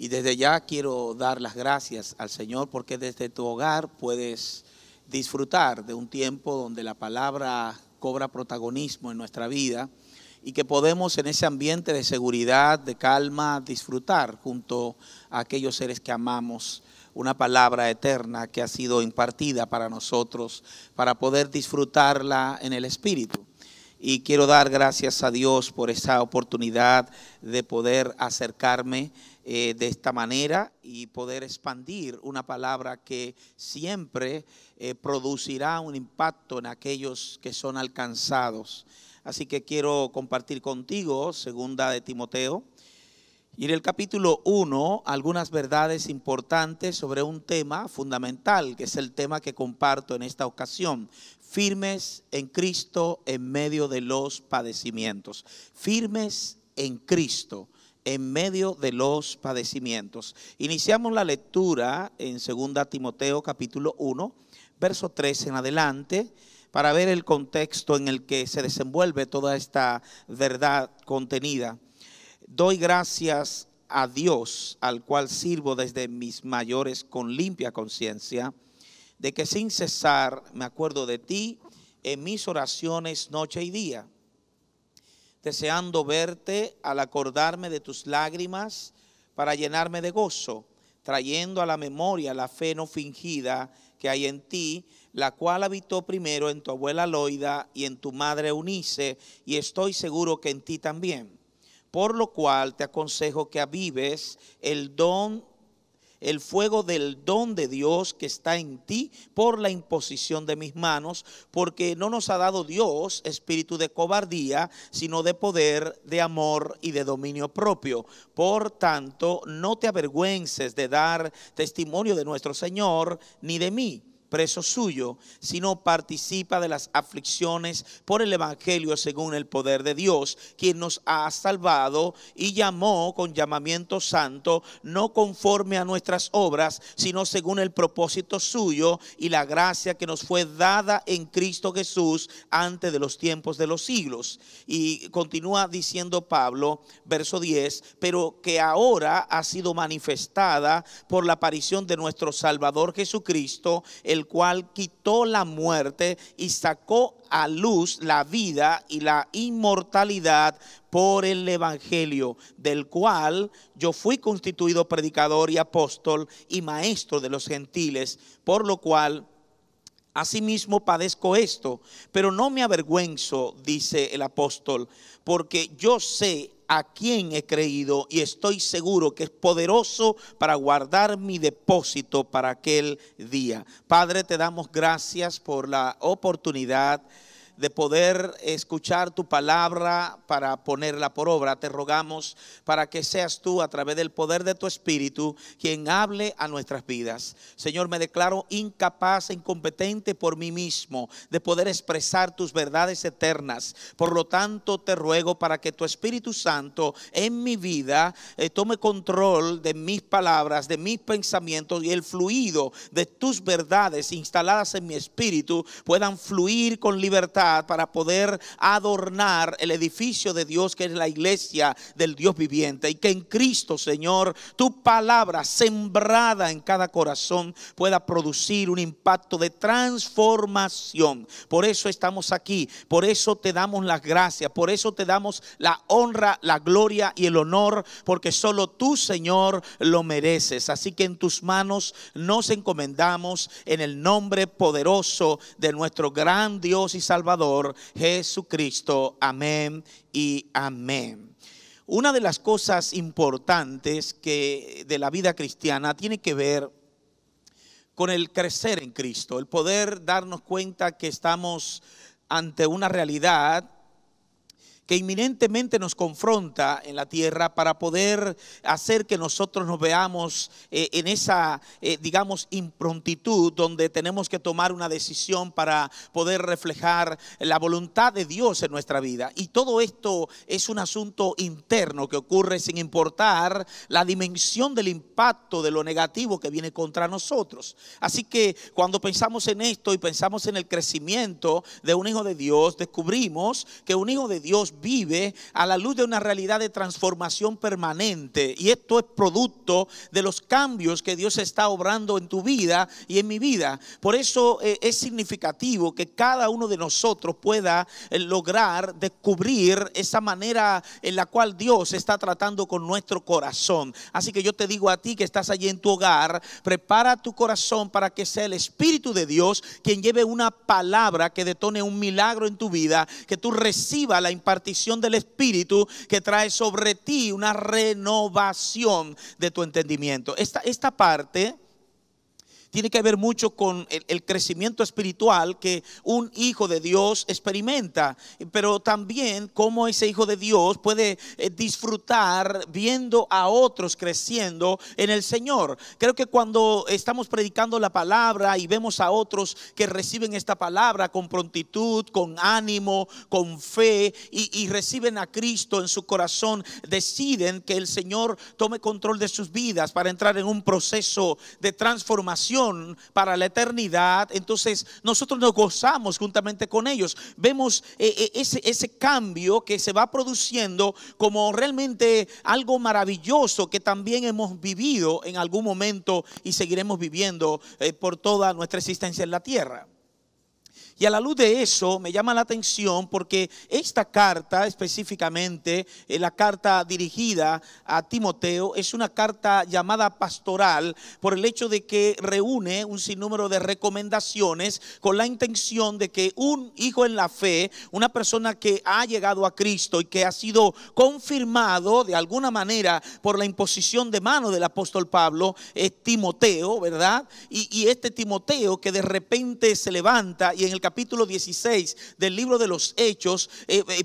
Y desde ya quiero dar las gracias al Señor porque desde tu hogar puedes disfrutar de un tiempo donde la palabra cobra protagonismo en nuestra vida y que podemos en ese ambiente de seguridad, de calma, disfrutar junto a aquellos seres que amamos una palabra eterna que ha sido impartida para nosotros para poder disfrutarla en el Espíritu. Y quiero dar gracias a Dios por esa oportunidad de poder acercarme de esta manera y poder expandir una palabra que siempre producirá un impacto en aquellos que son alcanzados. Así que quiero compartir contigo, segunda de Timoteo, y en el capítulo 1, algunas verdades importantes sobre un tema fundamental, que es el tema que comparto en esta ocasión. Firmes en Cristo en medio de los padecimientos. Firmes en Cristo en medio de los padecimientos. Iniciamos la lectura en 2 Timoteo capítulo 1, verso 3 en adelante, para ver el contexto en el que se desenvuelve toda esta verdad contenida. Doy gracias a Dios, al cual sirvo desde mis mayores con limpia conciencia, de que sin cesar me acuerdo de ti en mis oraciones noche y día, deseando verte al acordarme de tus lágrimas para llenarme de gozo, trayendo a la memoria la fe no fingida que hay en ti, la cual habitó primero en tu abuela Loida y en tu madre Eunice, y estoy seguro que en ti también. Por lo cual te aconsejo que avives el fuego del don de Dios que está en ti por la imposición de mis manos, porque no nos ha dado Dios espíritu de cobardía, sino de poder, de amor y de dominio propio. Por tanto, no te avergüences de dar testimonio de nuestro Señor, ni de mí, preso suyo, sino participa de las aflicciones por el evangelio según el poder de Dios, quien nos ha salvado y llamó con llamamiento santo, no conforme a nuestras obras, sino según el propósito suyo y la gracia que nos fue dada en Cristo Jesús antes de los tiempos de los siglos. Y continúa diciendo Pablo, verso 10, pero que ahora ha sido manifestada por la aparición de nuestro Salvador Jesucristo, el cual quitó la muerte y sacó a luz la vida y la inmortalidad por el evangelio, del cual yo fui constituido predicador y apóstol y maestro de los gentiles, por lo cual asimismo padezco esto, pero no me avergüenzo, dice el apóstol, porque yo sé a quién he creído y estoy seguro que es poderoso para guardar mi depósito para aquel día. Padre, te damos gracias por la oportunidad de poder escuchar tu palabra para ponerla por obra. Te rogamos para que seas tú, a través del poder de tu Espíritu, quien hable a nuestras vidas. Señor, me declaro incapaz e incompetente por mí mismo de poder expresar tus verdades eternas. Por lo tanto, te ruego para que tu Espíritu Santo en mi vida tome control de mis palabras, de mis pensamientos, y el fluido de tus verdades instaladas en mi espíritu puedan fluir con libertad para poder adornar el edificio de Dios, que es la iglesia del Dios viviente, y que en Cristo, Señor, tu palabra sembrada en cada corazón pueda producir un impacto de transformación. Por eso estamos aquí, por eso te damos las gracias, por eso te damos la honra, la gloria y el honor, porque solo tú, Señor, lo mereces. Así que en tus manos nos encomendamos, en el nombre poderoso de nuestro gran Dios y Salvador Jesucristo. Amén y amén. Una de las cosas importantes de la vida cristiana tiene que ver con el crecer en Cristo, el poder darnos cuenta que estamos ante una realidad que inminentemente nos confronta en la tierra, para poder hacer que nosotros nos veamos en esa, digamos, improntitud donde tenemos que tomar una decisión para poder reflejar la voluntad de Dios en nuestra vida. Y todo esto es un asunto interno que ocurre sin importar la dimensión del impacto de lo negativo que viene contra nosotros. Así que cuando pensamos en esto y pensamos en el crecimiento de un hijo de Dios, descubrimos que un hijo de Dios vive a la luz de una realidad de transformación permanente, y esto es producto de los cambios que Dios está obrando en tu vida y en mi vida. Por eso es significativo que cada uno de nosotros pueda lograr descubrir esa manera en la cual Dios está tratando con nuestro corazón. Así que yo te digo a ti que estás allí en tu hogar, prepara tu corazón para que sea el Espíritu de Dios quien lleve una palabra que detone un milagro en tu vida, que tú recibas la impartición del Espíritu que trae sobre ti una renovación de tu entendimiento. Esta parte tiene que ver mucho con el crecimiento espiritual que un hijo de Dios experimenta, pero también cómo ese hijo de Dios puede disfrutar viendo a otros creciendo en el Señor. Creo que cuando estamos predicando la palabra y vemos a otros que reciben esta palabra con prontitud, con ánimo, con fe y reciben a Cristo en su corazón, deciden que el Señor tome control de sus vidas para entrar en un proceso de transformación para la eternidad. Entonces nosotros nos gozamos juntamente con ellos. Vemos ese cambio que se va produciendo como realmente algo maravilloso que también hemos vivido en algún momento y seguiremos viviendo por toda nuestra existencia en la tierra. Y a la luz de eso me llama la atención porque esta carta específicamente, la carta dirigida a Timoteo, es una carta llamada pastoral por el hecho de que reúne un sinnúmero de recomendaciones con la intención de que un hijo en la fe, una persona que ha llegado a Cristo y que ha sido confirmado de alguna manera por la imposición de mano del apóstol Pablo, es Timoteo, ¿verdad? Y este Timoteo que de repente se levanta, y en el capítulo 16 del libro de los Hechos,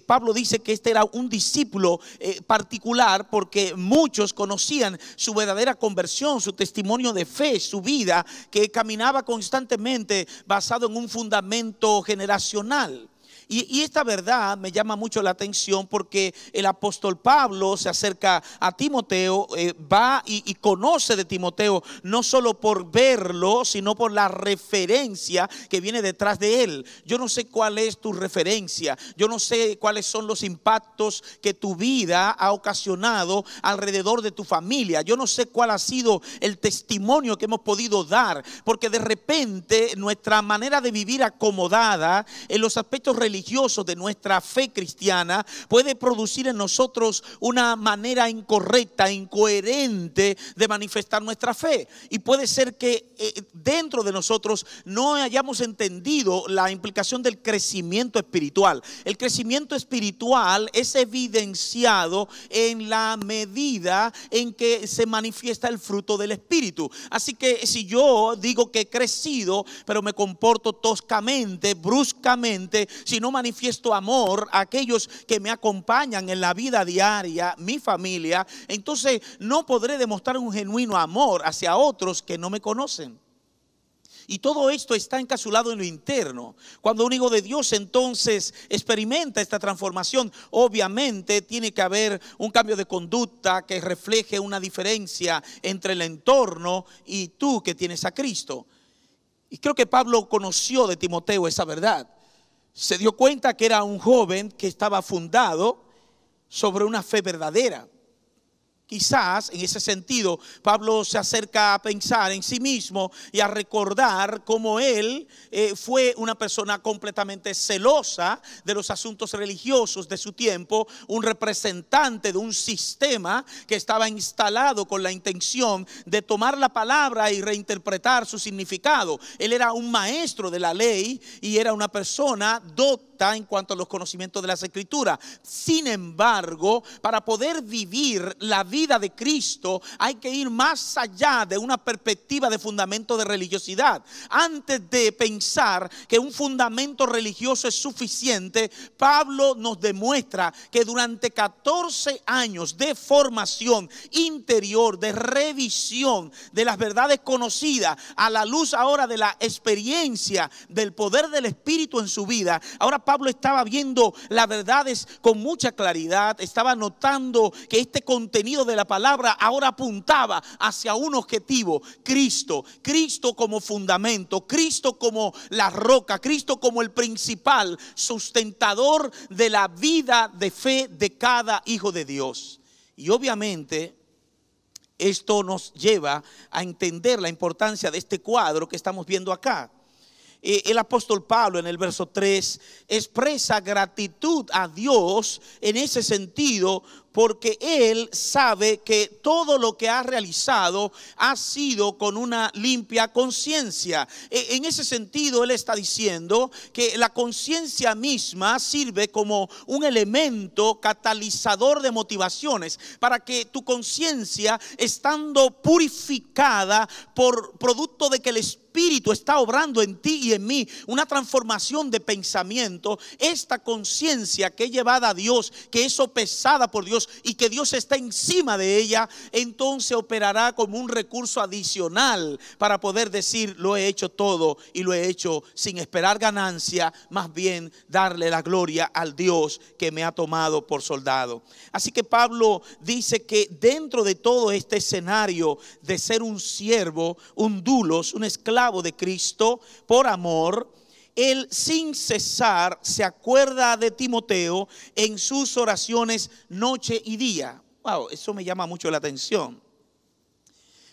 Pablo dice que este era un discípulo particular porque muchos conocían su verdadera conversión, su testimonio de fe, su vida que caminaba constantemente basado en un fundamento generacional. Y esta verdad me llama mucho la atención porque el apóstol Pablo se acerca a Timoteo, va y conoce de Timoteo no solo por verlo, sino por la referencia que viene detrás de él. Yo no sé cuál es tu referencia, yo no sé cuáles son los impactos que tu vida ha ocasionado alrededor de tu familia, yo no sé cuál ha sido el testimonio que hemos podido dar, porque de repente nuestra manera de vivir acomodada en los aspectos religiosos de nuestra fe cristiana puede producir en nosotros una manera incorrecta, incoherente de manifestar nuestra fe, y puede ser que dentro de nosotros no hayamos entendido la implicación del crecimiento espiritual. El crecimiento espiritual es evidenciado en la medida en que se manifiesta el fruto del Espíritu. Así que si yo digo que he crecido pero me comporto toscamente, bruscamente, si no manifiesto amor a aquellos que me acompañan en la vida diaria, mi familia, entonces no podré demostrar un genuino amor hacia otros que no me conocen. Y todo esto está encapsulado en lo interno. Cuando un hijo de Dios entonces experimenta esta transformación, obviamente tiene que haber un cambio de conducta que refleje una diferencia entre el entorno y tú que tienes a Cristo. Y creo que Pablo conoció de Timoteo esa verdad. Se dio cuenta que era un joven que estaba fundado sobre una fe verdadera. Quizás en ese sentido Pablo se acerca a pensar en sí mismo y a recordar cómo él fue una persona completamente celosa de los asuntos religiosos de su tiempo, un representante de un sistema que estaba instalado con la intención de tomar la palabra y reinterpretar su significado. Él era un maestro de la ley y era una persona docta en cuanto a los conocimientos de las Escrituras. Sin embargo, para poder vivir la vida de Cristo hay que ir más allá de una perspectiva de fundamento de religiosidad. Antes de pensar que un fundamento religioso es suficiente, Pablo nos demuestra que durante 14 años de formación interior, de revisión de las verdades conocidas, a la luz ahora de la experiencia del poder del Espíritu en su vida, ahora Pablo estaba viendo las verdades con mucha claridad, estaba notando que este contenido de la palabra ahora apuntaba hacia un objetivo: Cristo. Cristo como fundamento, Cristo como la roca, Cristo como el principal sustentador de la vida de fe de cada hijo de Dios. Y obviamente esto nos lleva a entender la importancia de este cuadro que estamos viendo acá. El apóstol Pablo en el verso 3 expresa gratitud a Dios en ese sentido, porque él sabe que todo lo que ha realizado ha sido con una limpia conciencia. En ese sentido, él está diciendo que la conciencia misma sirve como un elemento catalizador de motivaciones, para que tu conciencia, estando purificada por producto de que el Espíritu está obrando en ti y en mí una transformación de pensamiento, esta conciencia que es llevada a Dios, que es sopesada por Dios y que Dios está encima de ella, entonces operará como un recurso adicional para poder decir: lo he hecho todo y lo he hecho sin esperar ganancia, más bien darle la gloria al Dios que me ha tomado por soldado. Así que Pablo dice que dentro de todo este escenario de ser un siervo, un doulos, un esclavo de Cristo por amor, él sin cesar se acuerda de Timoteo en sus oraciones noche y día. Wow, eso me llama mucho la atención.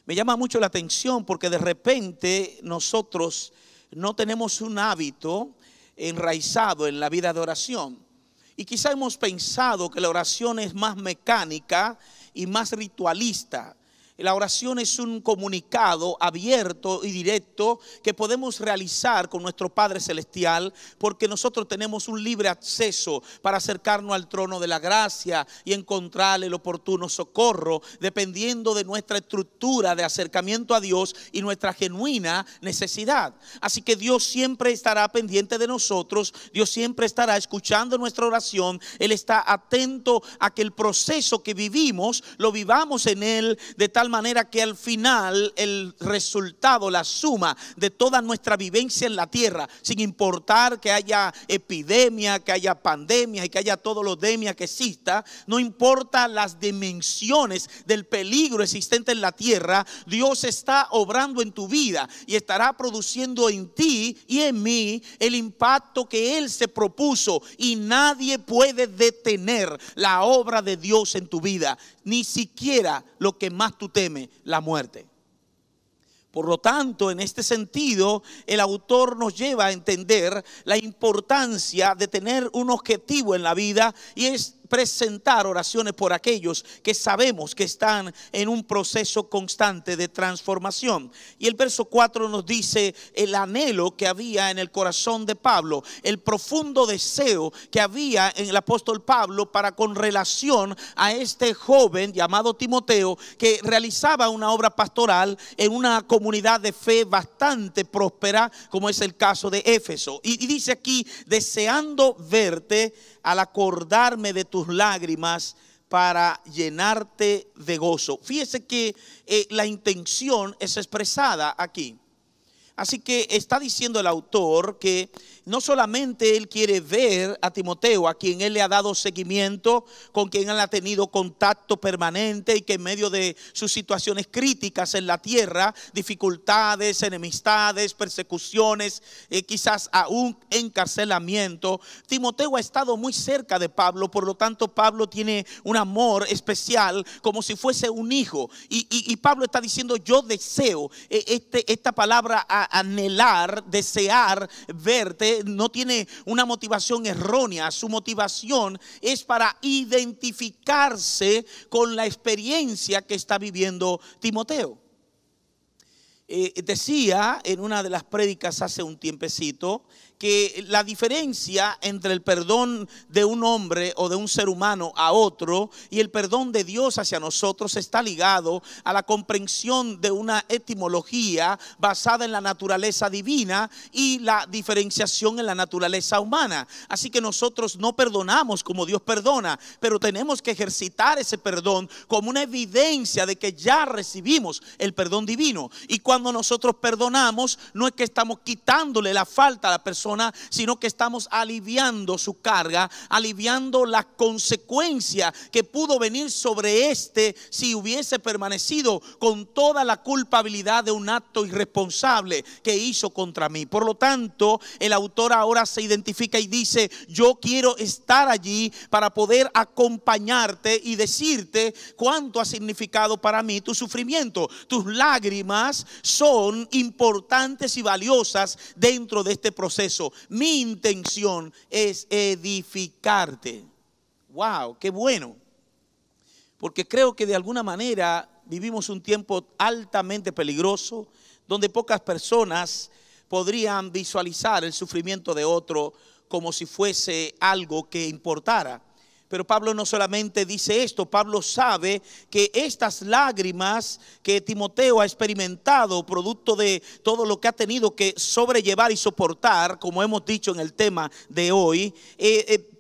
Me llama mucho la atención porque de repente nosotros no tenemos un hábito enraizado en la vida de oración. Y quizá hemos pensado que la oración es más mecánica y más ritualista. La oración es un comunicado abierto y directo que podemos realizar con nuestro Padre Celestial, porque nosotros tenemos un libre acceso para acercarnos al trono de la gracia y encontrar el oportuno socorro, dependiendo de nuestra estructura de acercamiento a Dios y nuestra genuina necesidad. Así que Dios siempre estará pendiente de nosotros, Dios siempre estará escuchando nuestra oración. Él está atento a que el proceso que vivimos lo vivamos en Él, de tal manera que al final el resultado, la suma de toda nuestra vivencia en la tierra, sin importar que haya epidemia, que haya pandemia y que haya todo lo demia que exista, no importa las dimensiones del peligro existente en la tierra, Dios está obrando en tu vida y estará produciendo en ti y en mí el impacto que Él se propuso, y nadie puede detener la obra de Dios en tu vida, ni siquiera lo que más tú temes, la muerte. Por lo tanto, en este sentido, el autor nos lleva a entender la importancia de tener un objetivo en la vida, y es presentar oraciones por aquellos que sabemos que están en un proceso constante de transformación. Y el verso 4 nos dice el anhelo que había en el corazón de Pablo, el profundo deseo que había en el apóstol Pablo para con relación a este joven llamado Timoteo, que realizaba una obra pastoral en una comunidad de fe bastante próspera, como es el caso de Éfeso. Y dice aquí: deseando verte al acordarme de tus lágrimas para llenarte de gozo. Fíjese que la intención es expresada aquí. Así que está diciendo el autor que no solamente él quiere ver a Timoteo, a quien él le ha dado seguimiento, con quien él ha tenido contacto permanente, y que en medio de sus situaciones críticas en la tierra, dificultades, enemistades, persecuciones, quizás aún encarcelamiento, Timoteo ha estado muy cerca de Pablo. Por lo tanto, Pablo tiene un amor especial, como si fuese un hijo. Y Pablo está diciendo: yo deseo, esta palabra anhelar, desear verte, no tiene una motivación errónea. Su motivación es para identificarse con la experiencia que está viviendo Timoteo. Decía en una de las prédicas hace un tiempecito que la diferencia entre el perdón de un hombre o de un ser humano a otro y el perdón de Dios hacia nosotros está ligado a la comprensión de una etimología basada en la naturaleza divina y la diferenciación en la naturaleza humana. Así que nosotros no perdonamos como Dios perdona, pero tenemos que ejercitar ese perdón como una evidencia de que ya recibimos el perdón divino. Y cuando cuando nosotros perdonamos, no es que estamos quitándole la falta a la persona, sino que estamos aliviando su carga, aliviando la consecuencia que pudo venir sobre este si hubiese permanecido con toda la culpabilidad de un acto irresponsable que hizo contra mí. Por lo tanto, el autor ahora se identifica y dice: yo quiero estar allí para poder acompañarte y decirte cuánto ha significado para mí tu sufrimiento. Tus lágrimas son importantes y valiosas dentro de este proceso. Mi intención es edificarte. Wow, qué bueno. Porque creo que de alguna manera vivimos un tiempo altamente peligroso, donde pocas personas podrían visualizar el sufrimiento de otro como si fuese algo que importara. Pero Pablo no solamente dice esto, Pablo sabe que estas lágrimas que Timoteo ha experimentado, producto de todo lo que ha tenido que sobrellevar y soportar, como hemos dicho en el tema de hoy,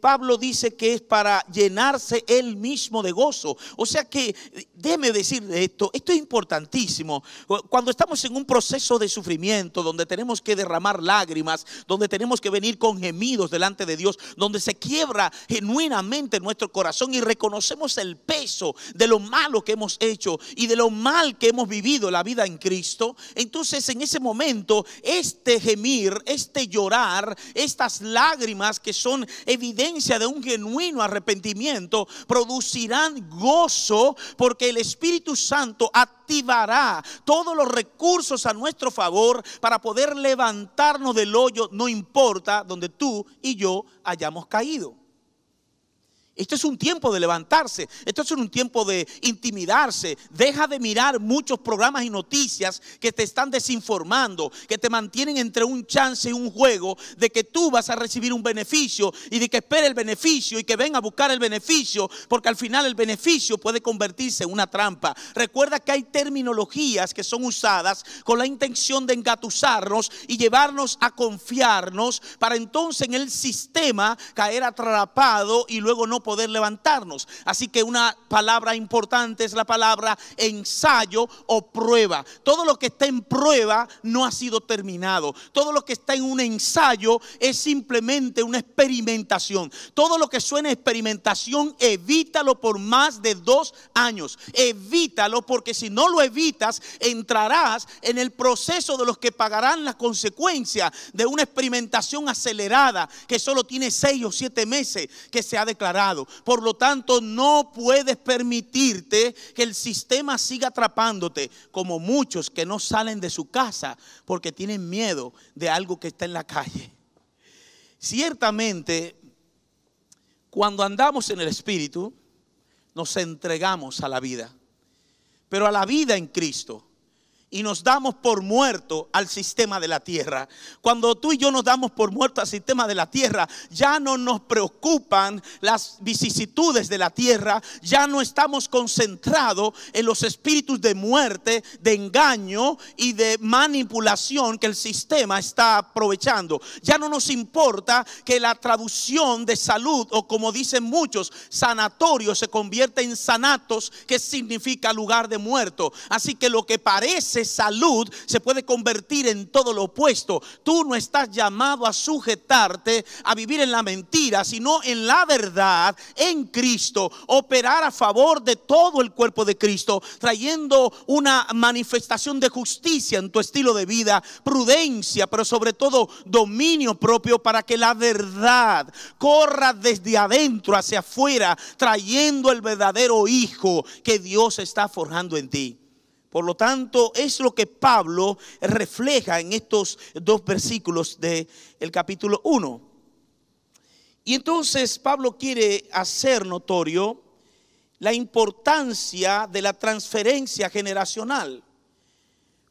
Pablo dice que es para llenarse él mismo de gozo. O sea que, déjeme decir esto es importantísimo. Cuando estamos en un proceso de sufrimiento, donde tenemos que derramar lágrimas, donde tenemos que venir con gemidos delante de Dios, donde se quiebra genuinamente nuestro corazón y reconocemos el peso de lo malo que hemos hecho y de lo mal que hemos vivido la vida en Cristo, entonces en ese momento este gemir, este llorar, estas lágrimas que son evidencia de un genuino arrepentimiento, producirán gozo, porque el Espíritu Santo activará todos los recursos a nuestro favor para poder levantarnos del hoyo, no importa donde tú y yo hayamos caído. Esto es un tiempo de levantarse, esto es un tiempo de intimidarse. Deja de mirar muchos programas y noticias que te están desinformando, que te mantienen entre un chance y un juego de que tú vas a recibir un beneficio y de que espere el beneficio y que venga a buscar el beneficio, porque al final el beneficio puede convertirse en una trampa. Recuerda que hay terminologías que son usadas con la intención de engatusarnos y llevarnos a confiarnos para entonces en el sistema caer atrapado y luego no poder levantarnos. Así que una palabra importante es la palabra ensayo o prueba. Todo lo que está en prueba no ha sido terminado. Todo lo que está en un ensayo es simplemente una experimentación. Todo lo que suena a experimentación, evítalo por más de 2 años. Evítalo, porque si no lo evitas, entrarás en el proceso de los que pagarán la consecuencia de una experimentación acelerada que solo tiene 6 o 7 meses que se ha declarado. Por lo tanto, no puedes permitirte que el sistema siga atrapándote, como muchos que no salen de su casa porque tienen miedo de algo que está en la calle. Ciertamente, cuando andamos en el Espíritu, nos entregamos a la vida, pero a la vida en Cristo. Y nos damos por muerto al sistema de la tierra. Cuando tú y yo nos damos por muerto al sistema de la tierra, ya no nos preocupan las vicisitudes de la tierra. Ya no estamos concentrados en los espíritus de muerte, de engaño y de manipulación que el sistema está aprovechando. Ya no nos importa que la traducción de salud, o como dicen muchos, sanatorio, se convierta en sanatos, que significa lugar de muerto. Así que lo que parece salud se puede convertir en todo lo opuesto. Tú no estás llamado a sujetarte a vivir en la mentira, sino en la verdad, en Cristo. Operar a favor de todo el cuerpo de Cristo, trayendo una manifestación de justicia en tu estilo de vida, prudencia, pero sobre todo dominio propio, para que la verdad corra desde adentro hacia afuera, trayendo el verdadero hijo que Dios está forjando en ti. Por lo tanto, es lo que Pablo refleja en estos 2 versículos del capítulo 1. Y entonces Pablo quiere hacer notorio la importancia de la transferencia generacional.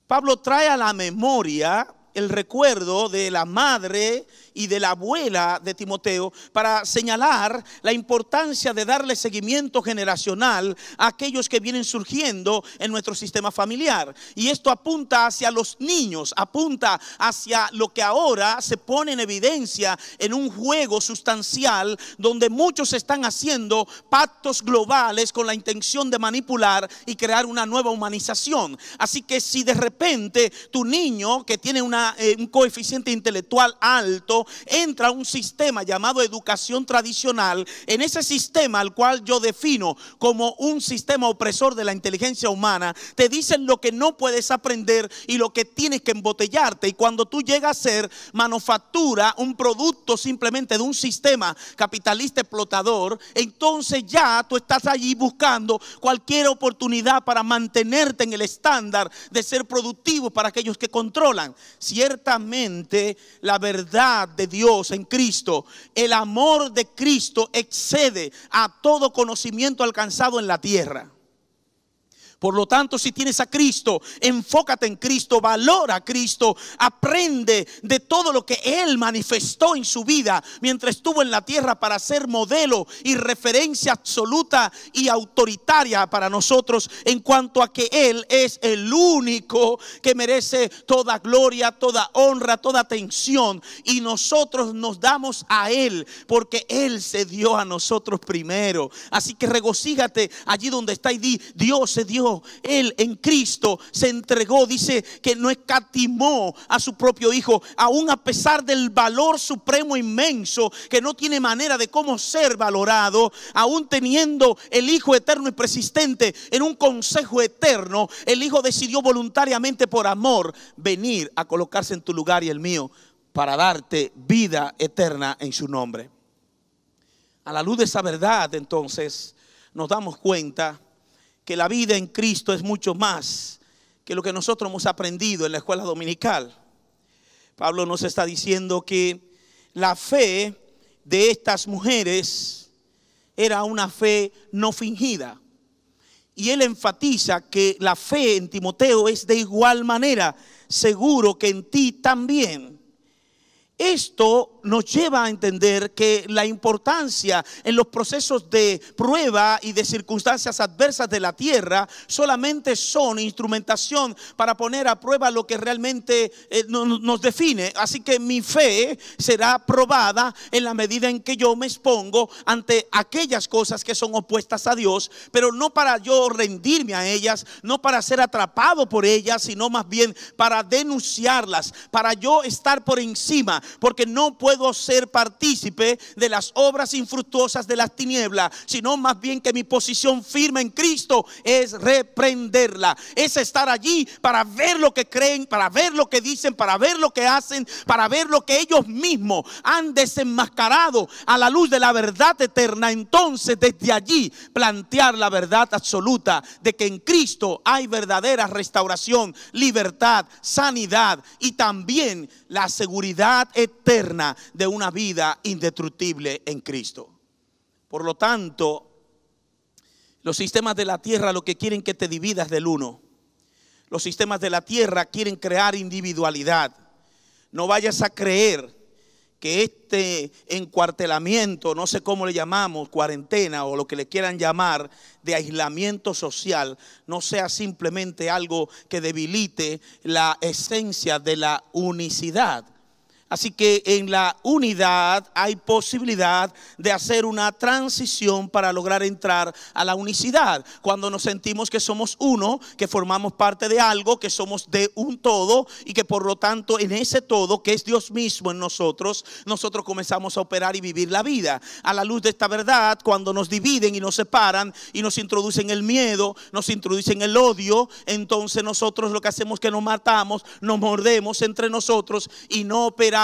Pablo trae a la memoria el recuerdo de la madre y de la abuela de Timoteo para señalar la importancia de darle seguimiento generacional a aquellos que vienen surgiendo en nuestro sistema familiar. Y esto apunta hacia los niños, apunta hacia lo que ahora se pone en evidencia en un juego sustancial donde muchos están haciendo pactos globales con la intención de manipular y crear una nueva humanización. Así que si de repente tu niño que tiene un coeficiente intelectual alto entra a un sistema llamado educación tradicional, en ese sistema al cual yo defino como un sistema opresor de la inteligencia humana, te dicen lo que no puedes aprender y lo que tienes que embotellarte. Y cuando tú llegas a ser manufactura, un producto simplemente de un sistema capitalista explotador, entonces ya tú estás allí buscando cualquier oportunidad para mantenerte en el estándar de ser productivo para aquellos que controlan. Ciertamente la verdad de Dios en Cristo, el amor de Cristo excede a todo conocimiento alcanzado en la tierra. Por lo tanto, si tienes a Cristo, enfócate en Cristo, valora a Cristo, aprende de todo lo que Él manifestó en su vida mientras estuvo en la tierra para ser modelo y referencia absoluta y autoritaria para nosotros en cuanto a que Él es el único que merece toda gloria, toda honra, toda atención. Y nosotros nos damos a Él porque Él se dio a nosotros primero. Así que regocíjate allí donde está y di: Dios se dio. Él en Cristo se entregó, dice que no escatimó a su propio Hijo, aún a pesar del valor supremo inmenso que no tiene manera de cómo ser valorado, aún teniendo el Hijo eterno y persistente en un consejo eterno. El Hijo decidió voluntariamente por amor venir a colocarse en tu lugar y el mío para darte vida eterna en su nombre. A la luz de esa verdad, entonces, nos damos cuenta que la vida en Cristo es mucho más que lo que nosotros hemos aprendido en la escuela dominical. Pablo nos está diciendo que la fe de estas mujeres era una fe no fingida. Y él enfatiza que la fe en Timoteo es de igual manera seguro que en ti también. Esto nos lleva a entender que la importancia en los procesos de prueba y de circunstancias adversas de la tierra solamente son instrumentación para poner a prueba lo que realmente nos define. Así que mi fe será probada en la medida en que yo me expongo ante aquellas cosas que son opuestas a Dios, pero no para yo rendirme a ellas, no para ser atrapado por ellas, sino más bien para denunciarlas, para yo estar por encima, porque no puedo ser partícipe de las obras infructuosas de las tinieblas, sino más bien que mi posición firme en Cristo es reprenderla, es estar allí para ver lo que creen, para ver lo que dicen, para ver lo que hacen, para ver lo que ellos mismos han desenmascarado a la luz de la verdad eterna. Entonces desde allí plantear la verdad absoluta de que en Cristo hay verdadera restauración, libertad, sanidad y también la seguridad eterna de una vida indestructible en Cristo. Por lo tanto, los sistemas de la tierra lo que quieren que te dividas del uno. Los sistemas de la tierra quieren crear individualidad. No vayas a creer que este encuartelamiento, no sé cómo le llamamos, cuarentena o lo que le quieran llamar, de aislamiento social, no sea simplemente algo que debilite la esencia de la unicidad. Así que en la unidad hay posibilidad de hacer una transición para lograr entrar a la unicidad. Cuando nos sentimos que somos uno, que formamos parte de algo, que somos de un todo y que por lo tanto en ese todo que es Dios mismo en nosotros, nosotros comenzamos a operar y vivir la vida. A la luz de esta verdad, cuando nos dividen y nos separan y nos introducen el miedo, nos introducen el odio, entonces nosotros lo que hacemos es que nos matamos, nos mordemos entre nosotros y no operamos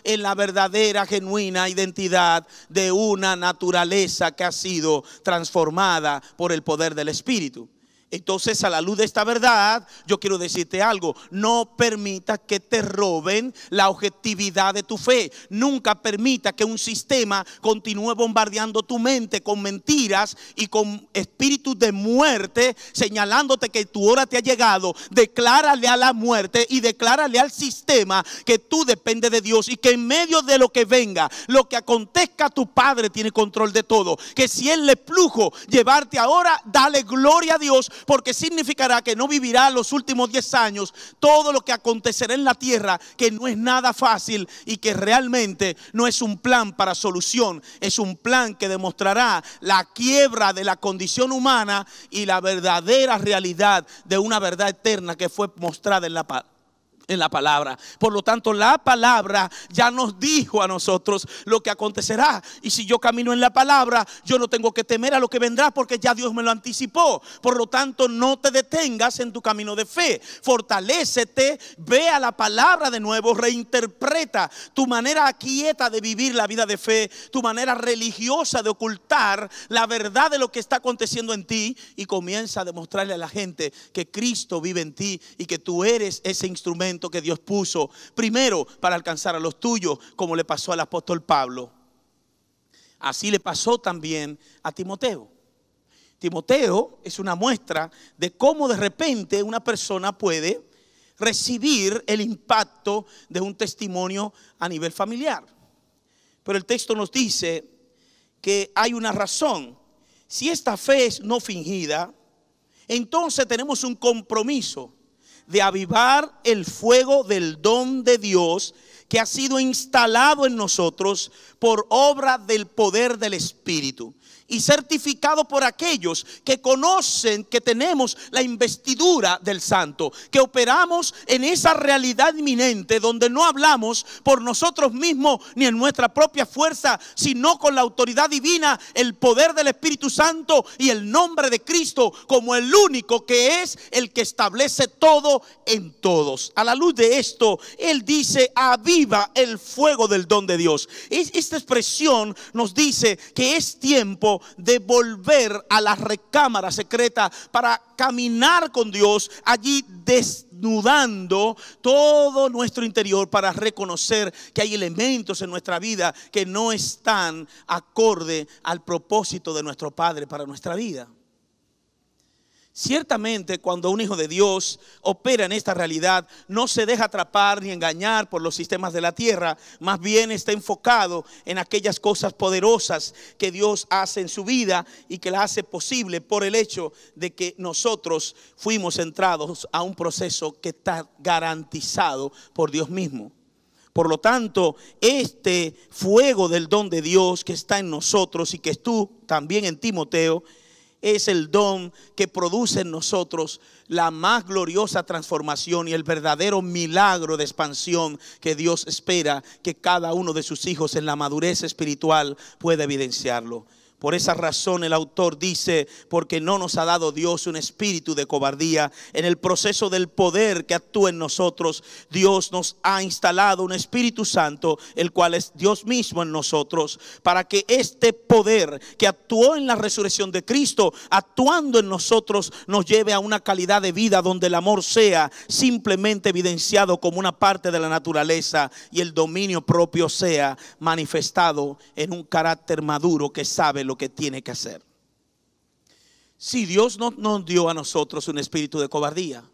en la verdadera, genuina identidad de una naturaleza que ha sido transformada por el poder del Espíritu. Entonces, a la luz de esta verdad, yo quiero decirte algo: no permita que te roben la objetividad de tu fe. Nunca permita que un sistema continúe bombardeando tu mente con mentiras y con espíritus de muerte, señalándote que tu hora te ha llegado. Declárale a la muerte y declárale al sistema que tú dependes de Dios, y que en medio de lo que venga, lo que acontezca, tu Padre tiene control de todo. Que si Él le plujo llevarte ahora, dale gloria a Dios, porque significará que no vivirá los últimos 10 años todo lo que acontecerá en la tierra, que no es nada fácil y que realmente no es un plan para solución. Es un plan que demostrará la quiebra de la condición humana y la verdadera realidad de una verdad eterna que fue mostrada en la palabra. Por lo tanto, la palabra ya nos dijo a nosotros lo que acontecerá. Y si yo camino en la palabra, yo no tengo que temer a lo que vendrá, porque ya Dios me lo anticipó. Por lo tanto, no te detengas en tu camino de fe. Fortalécete, ve a la palabra de nuevo, reinterpreta tu manera quieta de vivir la vida de fe, tu manera religiosa de ocultar la verdad de lo que está aconteciendo en ti, y comienza a demostrarle a la gente que Cristo vive en ti y que tú eres ese instrumento que Dios puso primero para alcanzar a los tuyos, como le pasó al apóstol Pablo. Así le pasó también a Timoteo. Timoteo es una muestra de cómo de repente una persona puede recibir el impacto de un testimonio a nivel familiar. Pero el texto nos dice que hay una razón. Si esta fe es no fingida, entonces tenemos un compromiso de avivar el fuego del don de Dios que ha sido instalado en nosotros por obra del poder del Espíritu, y certificado por aquellos que conocen que tenemos la investidura del Santo, que operamos en esa realidad inminente donde no hablamos por nosotros mismos ni en nuestra propia fuerza, sino con la autoridad divina, el poder del Espíritu Santo y el nombre de Cristo como el único que es el que establece todo en todos. A la luz de esto, Él dice: aviva el fuego del don de Dios. Esta expresión nos dice que es tiempo de volver a la recámara secreta para caminar con Dios, allí desnudando todo nuestro interior para reconocer que hay elementos en nuestra vida que no están acorde al propósito de nuestro Padre para nuestra vida. Ciertamente, cuando un hijo de Dios opera en esta realidad, no se deja atrapar ni engañar por los sistemas de la tierra. Más bien está enfocado en aquellas cosas poderosas que Dios hace en su vida y que la hace posible por el hecho de que nosotros fuimos entrados a un proceso que está garantizado por Dios mismo. Por lo tanto, este fuego del don de Dios que está en nosotros y que estuvo también en Timoteo, es el don que produce en nosotros la más gloriosa transformación y el verdadero milagro de expansión que Dios espera que cada uno de sus hijos en la madurez espiritual pueda evidenciarlo. Por esa razón el autor dice: porque no nos ha dado Dios un espíritu de cobardía. En el proceso del poder que actúa en nosotros, Dios nos ha instalado un Espíritu Santo, el cual es Dios mismo en nosotros, para que este poder que actuó en la resurrección de Cristo, actuando en nosotros, nos lleve a una calidad de vida donde el amor sea simplemente evidenciado como una parte de la naturaleza y el dominio propio sea manifestado en un carácter maduro que sabe lo que tiene que hacer. Si Dios no nos dio a nosotros un espíritu de cobardía,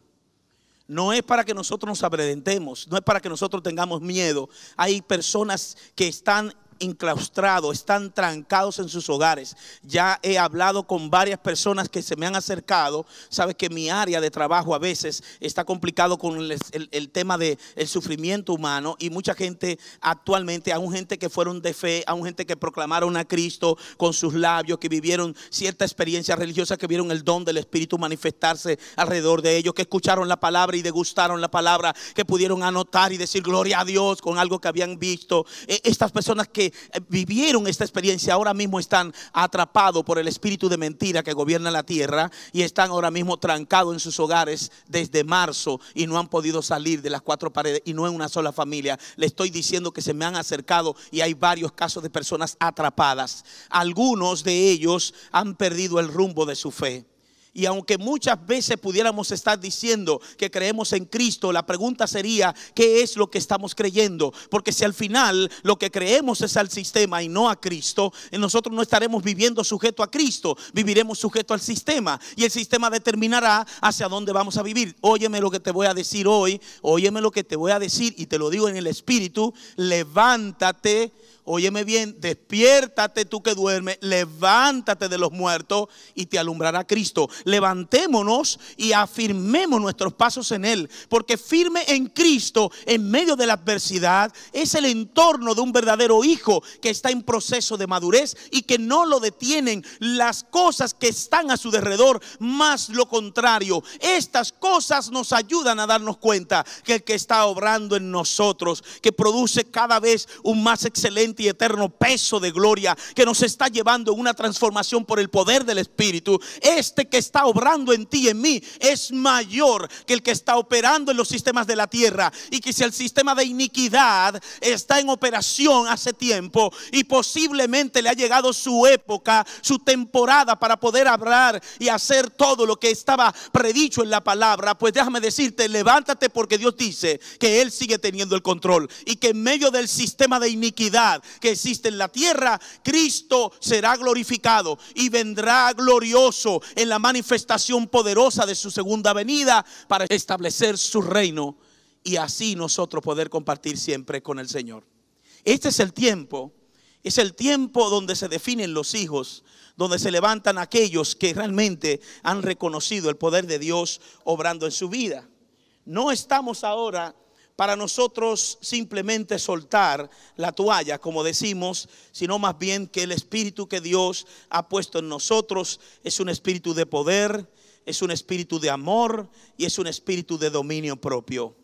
no es para que nosotros nos amedrentemos, no es para que nosotros tengamos miedo. Hay personas que están enclaustrados, están trancados en sus hogares. Ya he hablado con varias personas que se me han acercado. Sabes que mi área de trabajo a veces está complicado con el tema del sufrimiento humano, y mucha gente actualmente, aún gente que fueron de fe, aún gente que proclamaron a Cristo con sus labios, que vivieron cierta experiencia religiosa, que vieron el don del Espíritu manifestarse alrededor de ellos, que escucharon la palabra y degustaron la palabra, que pudieron anotar y decir gloria a Dios con algo que habían visto. Estas personas que vivieron esta experiencia ahora mismo están atrapados por el espíritu de mentira que gobierna la tierra, y están ahora mismo trancados en sus hogares desde marzo y no han podido salir de las cuatro paredes, y no en una sola familia. Le estoy diciendo que se me han acercado y hay varios casos de personas atrapadas. Algunos de ellos han perdido el rumbo de su fe. Y aunque muchas veces pudiéramos estar diciendo que creemos en Cristo, la pregunta sería, ¿qué es lo que estamos creyendo? Porque si al final lo que creemos es al sistema y no a Cristo, nosotros no estaremos viviendo sujeto a Cristo, viviremos sujeto al sistema. Y el sistema determinará hacia dónde vamos a vivir. Óyeme lo que te voy a decir hoy, óyeme lo que te voy a decir y te lo digo en el Espíritu. Levántate. Óyeme bien, despiértate tú que duermes, levántate de los muertos y te alumbrará Cristo. Levantémonos y afirmemos nuestros pasos en Él, porque firme en Cristo en medio de la adversidad es el entorno de un verdadero hijo que está en proceso de madurez y que no lo detienen las cosas que están a su derredor, más lo contrario. Estas cosas nos ayudan a darnos cuenta que el que está obrando en nosotros, que produce cada vez un más excelente y eterno peso de gloria, que nos está llevando en una transformación por el poder del Espíritu. Este que está obrando en ti y en mí es mayor que el que está operando en los sistemas de la tierra. Y que si el sistema de iniquidad está en operación hace tiempo y posiblemente le ha llegado su época, su temporada para poder hablar y hacer todo lo que estaba predicho en la palabra, pues déjame decirte, levántate, porque Dios dice que Él sigue teniendo el control y que en medio del sistema de iniquidad que existe en la tierra, Cristo será glorificado y vendrá glorioso en la manifestación poderosa de su segunda venida para establecer su reino y así nosotros poder compartir siempre con el Señor. Este es el tiempo donde se definen los hijos, donde se levantan aquellos que realmente han reconocido el poder de Dios obrando en su vida. No estamos ahora para nosotros simplemente soltar la toalla, como decimos, sino más bien que el espíritu que Dios ha puesto en nosotros es un espíritu de poder, es un espíritu de amor y es un espíritu de dominio propio.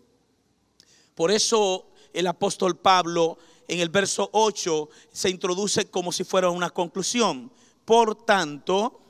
Por eso el apóstol Pablo en el verso 8 se introduce como si fuera una conclusión. Por tanto,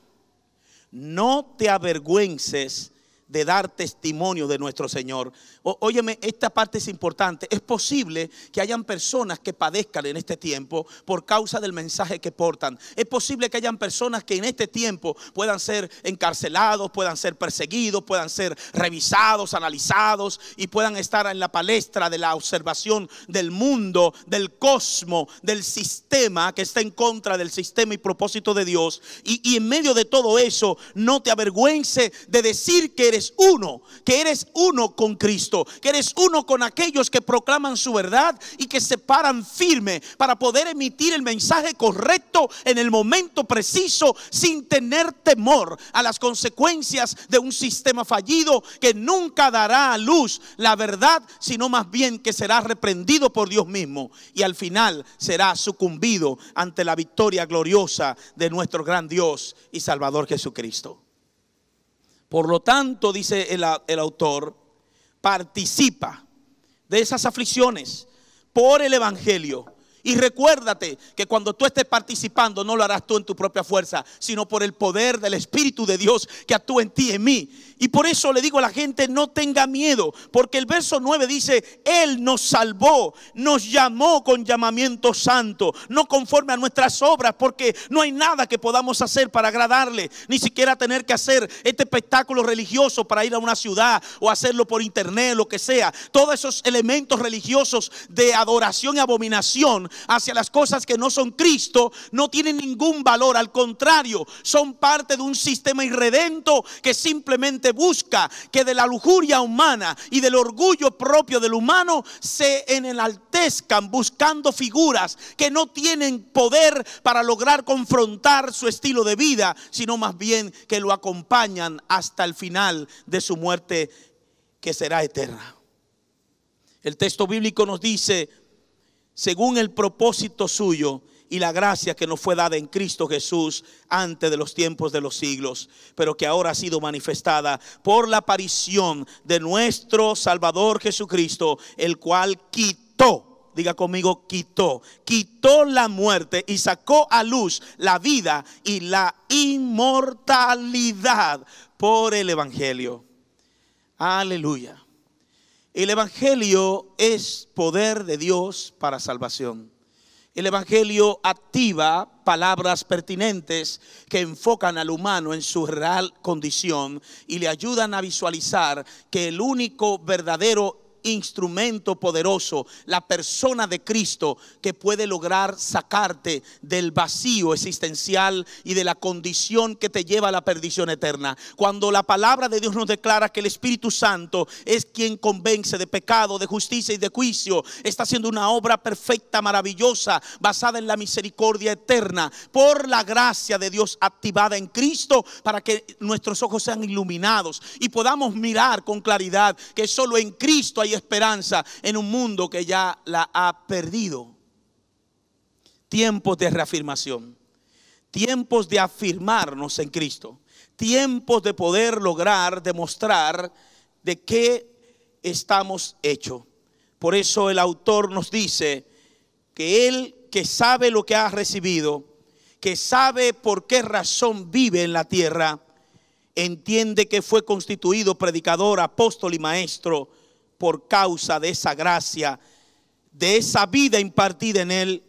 no te avergüences de dar testimonio de nuestro Señor. Óyeme, esta parte es importante. Es posible que hayan personas que padezcan en este tiempo por causa del mensaje que portan. Es posible que hayan personas que en este tiempo puedan ser encarcelados, puedan ser perseguidos, puedan ser revisados, analizados y puedan estar en la palestra de la observación del mundo, del cosmos, del sistema que está en contra del sistema y propósito de Dios. Y en medio de todo eso, no te avergüences de decir que eres uno con Cristo, que eres uno con aquellos que proclaman su verdad y que se paran firme para poder emitir el mensaje correcto en el momento preciso, sin tener temor a las consecuencias de un sistema fallido que nunca dará a luz la verdad, sino más bien que será reprendido por Dios mismo y al final será sucumbido ante la victoria gloriosa de nuestro gran Dios y Salvador Jesucristo. Por lo tanto, dice el autor, participa de esas aflicciones por el evangelio. Y recuérdate que cuando tú estés participando no lo harás tú en tu propia fuerza, sino por el poder del Espíritu de Dios que actúa en ti y en mí. Y por eso le digo a la gente, no tenga miedo, porque el verso 9 dice, Él nos salvó, nos llamó con llamamiento santo, no conforme a nuestras obras, porque no hay nada que podamos hacer para agradarle, ni siquiera tener que hacer este espectáculo religioso para ir a una ciudad o hacerlo por internet, lo que sea. Todos esos elementos religiosos de adoración y abominación hacia las cosas que no son Cristo no tienen ningún valor, al contrario, son parte de un sistema irredento que simplemente busca que de la lujuria humana y del orgullo propio del humano se enaltezcan buscando figuras que no tienen poder para lograr confrontar su estilo de vida, sino más bien que lo acompañan hasta el final de su muerte, que será eterna. El texto bíblico nos dice, según el propósito suyo y la gracia que nos fue dada en Cristo Jesús antes de los tiempos de los siglos, pero que ahora ha sido manifestada por la aparición de nuestro Salvador Jesucristo, el cual quitó, diga conmigo, quitó la muerte y sacó a luz la vida y la inmortalidad por el evangelio. Aleluya. El evangelio es poder de Dios para salvación. El Evangelio activa palabras pertinentes que enfocan al humano en su real condición y le ayudan a visualizar que el único verdadero instrumento poderoso, la persona de Cristo, que puede lograr sacarte del vacío existencial y de la condición que te lleva a la perdición eterna. Cuando la palabra de Dios nos declara que el Espíritu Santo es quien convence de pecado, de justicia y de juicio, está haciendo una obra perfecta, maravillosa, basada en la misericordia eterna, por la gracia de Dios activada en Cristo, para que nuestros ojos sean iluminados y podamos mirar con claridad que solo en Cristo hay esperanza en un mundo que ya la ha perdido. Tiempos de reafirmación, tiempos de afirmarnos en Cristo, tiempos de poder lograr demostrar de qué estamos hechos. Por eso el autor nos dice que él, que sabe lo que ha recibido, que sabe por qué razón vive en la tierra, entiende que fue constituido predicador, apóstol y maestro por causa de esa gracia, de esa vida impartida en él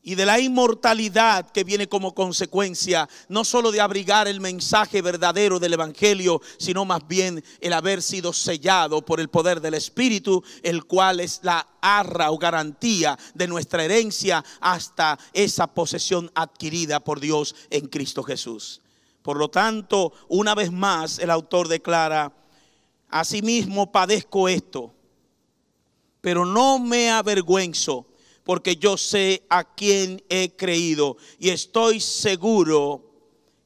y de la inmortalidad que viene como consecuencia no solo de abrigar el mensaje verdadero del Evangelio, sino más bien el haber sido sellado por el poder del Espíritu, el cual es la arra o garantía de nuestra herencia hasta esa posesión adquirida por Dios en Cristo Jesús. Por lo tanto, una vez más el autor declara: asimismo padezco esto, pero no me avergüenzo, porque yo sé a quién he creído y estoy seguro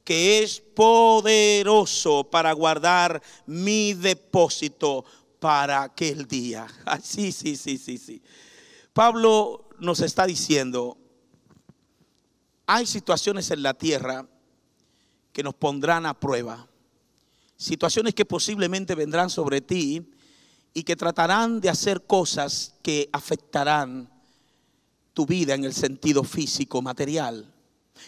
que es poderoso para guardar mi depósito para aquel día. Sí. Pablo nos está diciendo: hay situaciones en la tierra que nos pondrán a prueba. Situaciones que posiblemente vendrán sobre ti y que tratarán de hacer cosas que afectarán tu vida en el sentido físico, material.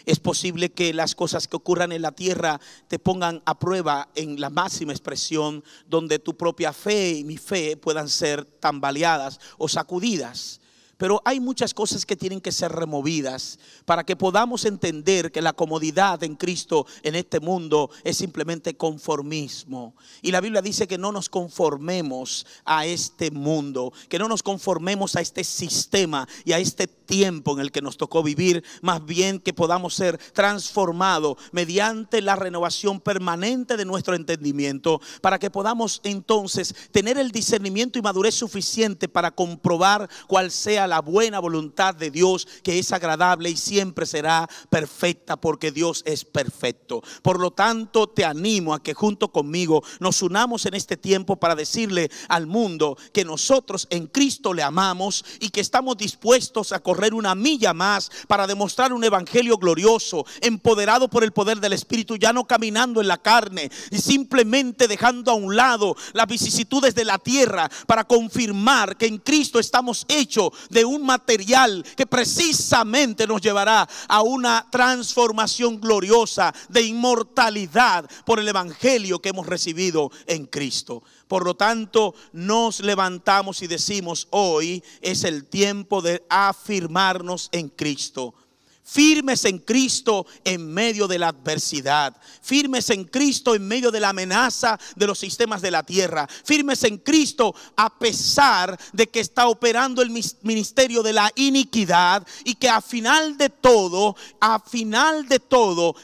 Es posible que las cosas que ocurran en la tierra te pongan a prueba en la máxima expresión, donde tu propia fe y mi fe puedan ser tambaleadas o sacudidas. Pero hay muchas cosas que tienen que ser removidas para que podamos entender que la comodidad en Cristo en este mundo es simplemente conformismo. Y la Biblia dice que no nos conformemos a este mundo, que no nos conformemos a este sistema y a este tiempo en el que nos tocó vivir, más bien que podamos ser transformados mediante la renovación permanente de nuestro entendimiento, para que podamos entonces tener el discernimiento y madurez suficiente para comprobar cuál sea la buena voluntad de Dios, que es agradable y siempre será perfecta, porque Dios es perfecto. Por lo tanto, te animo a que junto conmigo nos unamos en este tiempo para decirle al mundo que nosotros en Cristo le amamos y que estamos dispuestos a correr una milla más para demostrar un evangelio glorioso, empoderado por el poder del Espíritu, ya no caminando en la carne y simplemente dejando a un lado las vicisitudes de la tierra, para confirmar que en Cristo estamos hechos de un material que precisamente nos llevará a una transformación gloriosa de inmortalidad por el evangelio que hemos recibido en Cristo. Por lo tanto, nos levantamos y decimos: hoy es el tiempo de afirmarnos en Cristo. Firmes en Cristo en medio de la adversidad, firmes en Cristo en medio de la amenaza de los sistemas de la tierra, firmes en Cristo a pesar de que está operando el ministerio de la iniquidad, y que a final de todo,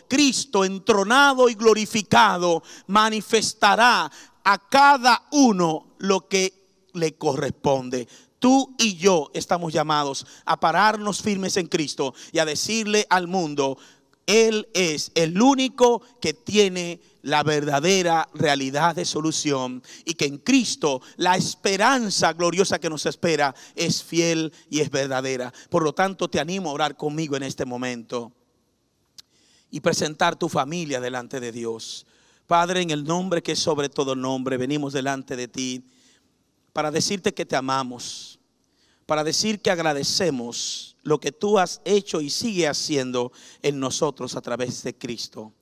Cristo entronado y glorificado manifestará a cada uno lo que le corresponde. Tú y yo estamos llamados a pararnos firmes en Cristo y a decirle al mundo: Él es el único que tiene la verdadera realidad de solución, y que en Cristo la esperanza gloriosa que nos espera es fiel y es verdadera. Por lo tanto, te animo a orar conmigo en este momento y presentar tu familia delante de Dios. Padre, en el nombre que es sobre todo nombre, venimos delante de ti para decirte que te amamos, para decir que agradecemos lo que tú has hecho y sigue haciendo en nosotros a través de Cristo.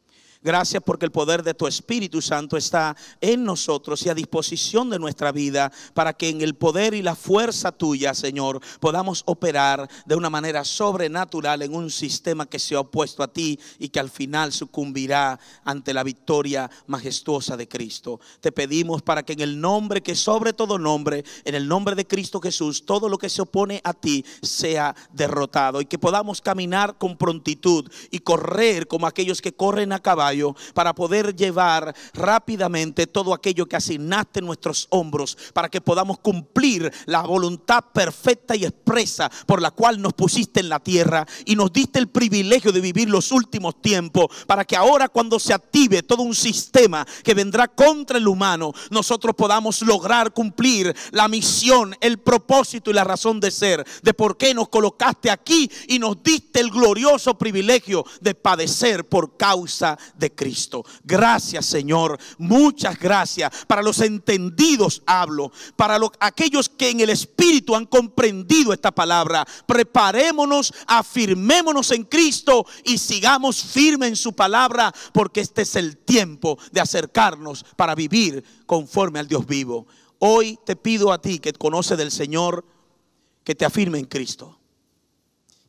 Gracias porque el poder de tu Espíritu Santo está en nosotros y a disposición de nuestra vida, para que en el poder y la fuerza tuya, Señor, podamos operar de una manera sobrenatural en un sistema que se ha opuesto a ti y que al final sucumbirá ante la victoria majestuosa de Cristo. Te pedimos para que en el nombre que sobre todo nombre, en el nombre de Cristo Jesús, todo lo que se opone a ti sea derrotado y que podamos caminar con prontitud y correr como aquellos que corren a caballo, para poder llevar rápidamente todo aquello que asignaste en nuestros hombros, para que podamos cumplir la voluntad perfecta y expresa por la cual nos pusiste en la tierra y nos diste el privilegio de vivir los últimos tiempos, para que ahora, cuando se active todo un sistema que vendrá contra el humano, nosotros podamos lograr cumplir la misión, el propósito y la razón de ser, de por qué nos colocaste aquí y nos diste el glorioso privilegio de padecer por causa de Cristo. Gracias, Señor, muchas gracias. Para los entendidos hablo, para aquellos que en el Espíritu han comprendido esta palabra. Preparémonos, afirmémonos en Cristo y sigamos firmes en su palabra, porque este es el tiempo de acercarnos para vivir conforme al Dios vivo. Hoy te pido a ti, que conoces del Señor, que te afirme en Cristo.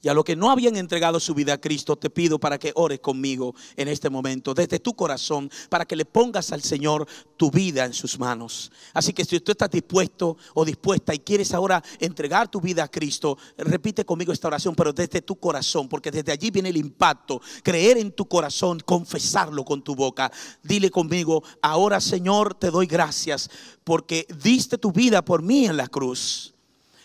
Y a los que no habían entregado su vida a Cristo, te pido para que ores conmigo en este momento, desde tu corazón, para que le pongas al Señor tu vida en sus manos. Así que si tú estás dispuesto o dispuesta y quieres ahora entregar tu vida a Cristo, repite conmigo esta oración, pero desde tu corazón, porque desde allí viene el impacto. Creer en tu corazón, confesarlo con tu boca. Dile conmigo: ahora, Señor, te doy gracias porque diste tu vida por mí en la cruz.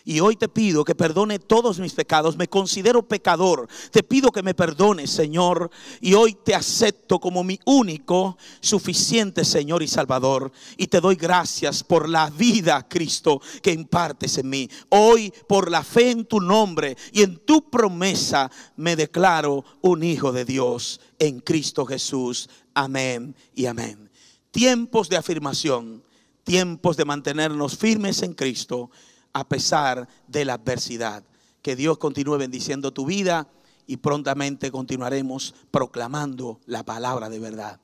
Y hoy te pido que perdone todos mis pecados. Me considero pecador. Te pido que me perdones, Señor. Y hoy te acepto como mi único, suficiente Señor y Salvador. Y te doy gracias por la vida, Cristo, que impartes en mí. Hoy, por la fe en tu nombre y en tu promesa, me declaro un hijo de Dios en Cristo Jesús. Amén y amén. Tiempos de afirmación, tiempos de mantenernos firmes en Cristo a pesar de la adversidad. Que Dios continúe bendiciendo tu vida y prontamente continuaremos proclamando la palabra de verdad.